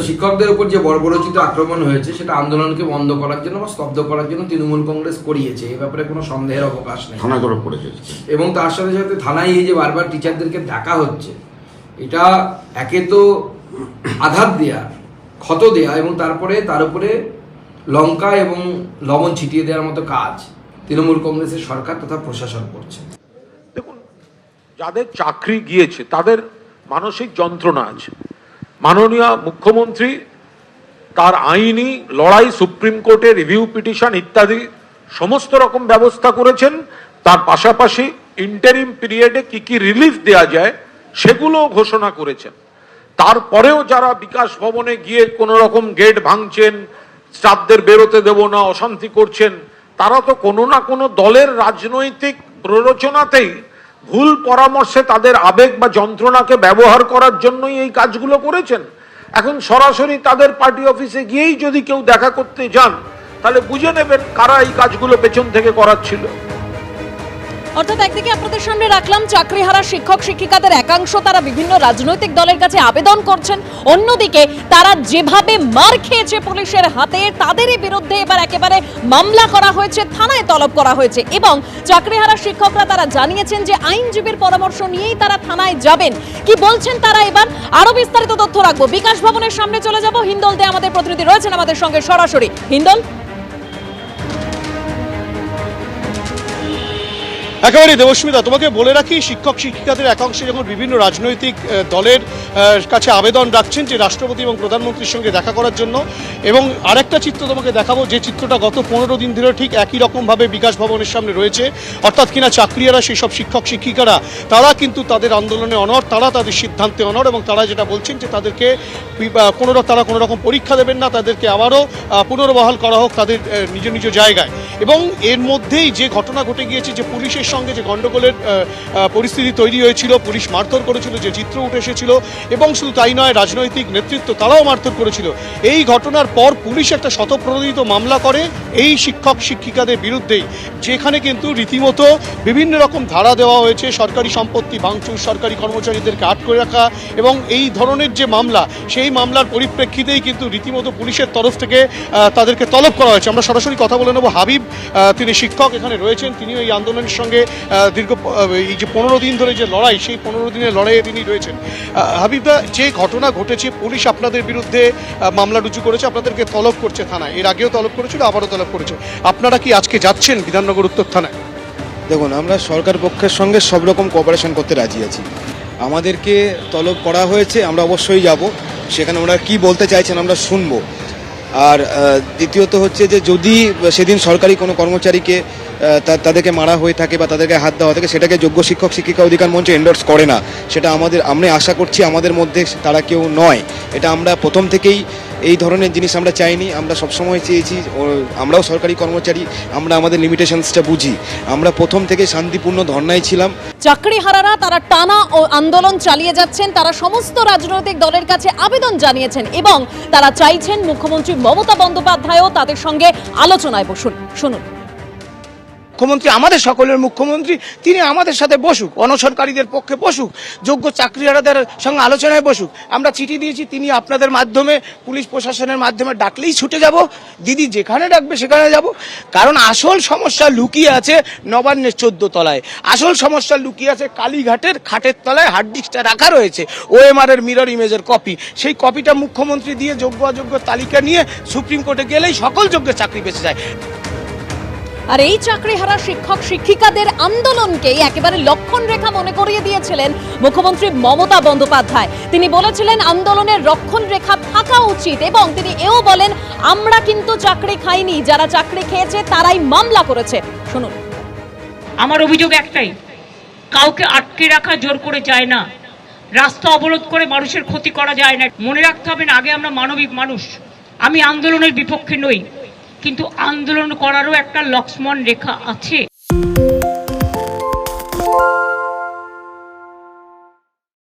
শিক্ষকদের উপর যে বর্বরচিত আক্রমণ হয়েছে সেটা আন্দোলনকে বন্ধ করার জন্য বা স্তব্ধ করার জন্য তৃণমূল কংগ্রেস করিয়েছে, এ ব্যাপারে কোনো সন্দেহের অবকাশ নেই। থানায় তরফ করেছে এবং তার সাথে সাথে থানায় এই যে বারবার টিচারদেরকে ডাকা হচ্ছে, এটা একে তো আঘাত দেয়া, ক্ষত দেয়া এবং তারপরে তার উপরে লঙ্কা এবং লবণ ছিটিয়ে দেওয়ার মতো কাজ তৃণমূল কংগ্রেসের সরকার তথা প্রশাসন করছে। দেখুন, যাদের চাকরি গিয়েছে তাদের মানসিক যন্ত্রণা আছে। মাননীয় মুখ্যমন্ত্রী তার আইনি লড়াই, সুপ্রিম কোর্টে রিভিউ পিটিশন ইত্যাদি সমস্ত রকম ব্যবস্থা করেছেন। তার পাশাপাশি ইন্টারিম পিরিয়ডে কি কি রিলিফ দেয়া যায় সেগুলো ঘোষণা করেছেন। তারপরেও যারা বিকাশ ভবনে গিয়ে কোনো রকম গেট ভাঙছেন, স্টাফদের বেরোতে দেব না, অশান্তি করছেন, তারা তো কোনো না কোনো দলের রাজনৈতিক প্ররোচনাতেই ভুল পরামর্শে তাদের আবেগ বা যন্ত্রণাকে ব্যবহার করার জন্যই এই কাজগুলো করেছেন। এখন সরাসরি তাদের পার্টি অফিসে গিয়েই যদি কেউ দেখা করতে যান তাহলে বুঝে নেবেন কারা এই কাজগুলো পেছন থেকে করাচ্ছিল। অর্থাৎ একদিকে আপনাদের সামনে রাখলাম চাকরিহারা শিক্ষক শিক্ষিকাদের একাংশ তারা বিভিন্ন রাজনৈতিক দলের কাছে আবেদন করছেন, অন্যদিকে তারা যেভাবে মার খেয়েছে পুলিশের হাতে তাদেরই বিরুদ্ধে এবার একেবারে মামলা করা হয়েছে, থানায় তলব করা হয়েছে এবং চাকরিহারা শিক্ষকরা তারা জানিয়েছেন যে আইনজীবীর পরামর্শ নিয়েই তারা থানায় যাবেন। কি বলছেন তারা এবার আরো বিস্তারিত তথ্য রাখবো। বিকাশ ভবনের সামনে চলে যাব, হিন্দল দে আমাদের প্রতিনিধি রয়েছেন আমাদের সঙ্গে সরাসরি। হিন্দল, একেবারে দেবস্মিতা, তোমাকে বলে রাখি শিক্ষক শিক্ষিকাদের একাংশে যখন বিভিন্ন রাজনৈতিক দলের কাছে আবেদন রাখছেন যে রাষ্ট্রপতি এবং প্রধানমন্ত্রীর সঙ্গে দেখা করার জন্য, এবং আরেকটা চিত্র তোমাকে দেখাবো যে চিত্রটা গত 15 দিন ধরে ঠিক একই রকমভাবে বিকাশ ভবনের সামনে রয়েছে, অর্থাৎ কিনা চাকরিয়ারা সেই সব শিক্ষক শিক্ষিকারা তারা কিন্তু তাদের আন্দোলনে অনড়, তারা তাদের সিদ্ধান্তে অনড় এবং তারা যেটা বলছেন যে তাদেরকে তারা কোনো রকম পরীক্ষা দেবেন না, তাদেরকে আবারও পুনর্বহাল করা হোক তাদের নিজ নিজ জায়গায়। এবং এর মধ্যেই যে ঘটনা ঘটে গিয়েছে, যে পুলিশের সঙ্গে যে গন্ডগোলের পরিস্থিতি তৈরি হয়েছিল, পুলিশ মারধর করেছিল, যে চিত্র উঠে এসেছিল, এবং শুধু তাই নয় রাজনৈতিক নেতৃত্ব তারাও মারধর করেছিল। এই ঘটনার পর পুলিশ একটা স্বতঃপ্রণোদিত মামলা করে এই শিক্ষক শিক্ষিকাদের বিরুদ্ধেই, যেখানে কিন্তু রীতিমতো বিভিন্ন রকম ধারা দেওয়া হয়েছে, সরকারি সম্পত্তি ভাঙচুর, সরকারি কর্মচারীদেরকে আটকে রাখা এবং এই ধরনের যে মামলা, সেই মামলার পরিপ্রেক্ষিতেই কিন্তু রীতিমতো পুলিশের তরফ থেকে তাদেরকে তলব করা হয়েছে। আমরা সরাসরি কথা বলে নেব। হাবিব, তিনি শিক্ষক, এখানে রয়েছেন, তিনিও এই আন্দোলনের সঙ্গে দীর্ঘ এই যে 15 দিন ধরে যে লড়াই, সেই 15 দিনের লড়াইয়ে তিনি রয়েছেন। হাবিবদা, যে ঘটনা ঘটেছে, পুলিশ আপনাদের বিরুদ্ধে মামলা রুজু করেছে, আপনাদেরকে তলব করছে থানায়, এর আগেও তলব করেছিল, আবারও তলব করেছে, আপনারা কি আজকে যাচ্ছেন বিধাননগর উত্তর থানায়? দেখুন, আমরা সরকার পক্ষের সঙ্গে সব রকম কোঅপারেশন করতে রাজি আছি। আমাদেরকে তলব করা হয়েছে, আমরা অবশ্যই যাব, সেখানে ওনারা কী বলতে চাইছেন আমরা শুনবো। আর দ্বিতীয়ত হচ্ছে যে যদি সেদিন সরকারি কোনো কর্মচারীকে তাদেরকে মারা হয়ে থাকে বা তাদেরকে হাত দেওয়া থাকে, সেটাকে যোগ্য শিক্ষক শিক্ষিকা অধিকার মঞ্চ এন্ডোর্স করে না, সেটা আমরা আশা করছি আমাদের মধ্যে তারা কেউ নয়। এটা আমরা প্রথম থেকেই এই ধরনের জিনিস আমরা চাইনি, আমরা সবসময় চেয়েছি, আমরাও সরকারি কর্মচারী, আমরা আমাদের লিমিটেশনসটা বুঝি, আমরা প্রথম থেকে শান্তিপূর্ণ ধর্নায় ছিলাম। চাকরিহারারা তারা টানা ও আন্দোলন চালিয়ে যাচ্ছেন, তারা সমস্ত রাজনৈতিক দলের কাছে আবেদন জানিয়েছেন এবং তারা চাইছেন মুখ্যমন্ত্রী মমতা বন্দ্যোপাধ্যায়ও তাদের সঙ্গে আলোচনায় বসুন। শুনুন। মুখ্যমন্ত্রী আমাদের সকলের মুখ্যমন্ত্রী, তিনি আমাদের সাথে বসুক, অনশনকারীদের পক্ষে বসুক, যোগ্য চাকরিহারাদের সঙ্গে আলোচনায় বসুক। আমরা চিঠি দিয়েছি, তিনি আপনাদের মাধ্যমে, পুলিশ প্রশাসনের মাধ্যমে ডাকলেই ছুটে যাব, দিদি যেখানে ডাকবে সেখানে যাব। কারণ আসল সমস্যা লুকিয়ে আছে নবান্নের 14 তলায়, আসল সমস্যা লুকিয়ে আছে কালীঘাটের খাটের তলায়। হার্ড ডিস্কটা রাখা রয়েছে, ওএমআর এর মিরর ইমেজের কপি, সেই কপিটা মুখ্যমন্ত্রী দিয়ে যোগ্য অযোগ্য তালিকা নিয়ে সুপ্রিম কোর্টে গেলেই সকল যোগ্য চাকরি বেঁচে যায়। আর এই চাকরিহারা শিক্ষক শিক্ষিকাদের আন্দোলনকে একেবারে লক্ষণ রেখা মনে করিয়ে দিয়েছিলেন মুখ্যমন্ত্রী মমতা বন্দ্যোপাধ্যায়। তিনি বলেছিলেন আন্দোলনের রক্ষণ রেখা থাকা উচিত এবং তিনি এও বলেন আমরা কিন্তু চাকরি খাইনি, যারা চাকরি খেয়েছে তারাই মামলা করেছে। শুনুন। আমার অভিযোগ একটাই, কাউকে আটকে রাখা জোর করে যায় না, রাস্তা অবরোধ করে মানুষের ক্ষতি করা যায় না। মনে রাখতে হবে না, আগে আমরা মানবিক মানুষ। আমি আন্দোলনের বিপক্ষে নই, কিন্তু আন্দোলন করারও একটা লক্ষ্মণ রেখা আছে।